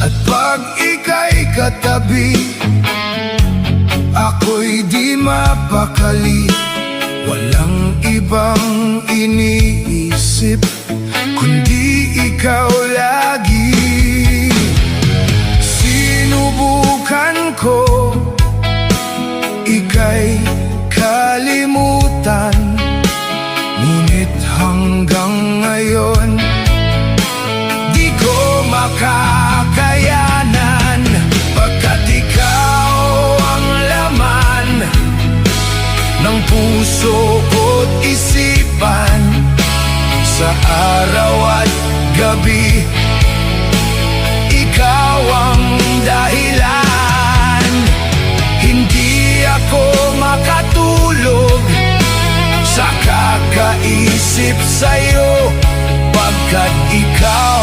At pag ika'y katabi, ako'y di mapakali. Walang ibang iniisip kundi ikaw lagi. Sinubukan ko ika'y kalimutan, ngunit hanggang ngayon di ko makakayanan, pagkat ikaw ang laman ng puso ko't isipan. Sa araw at gabi, ikaw ang dahilan. Hindi ako makatulog sa kakaisip sa'yo, pagkat ikaw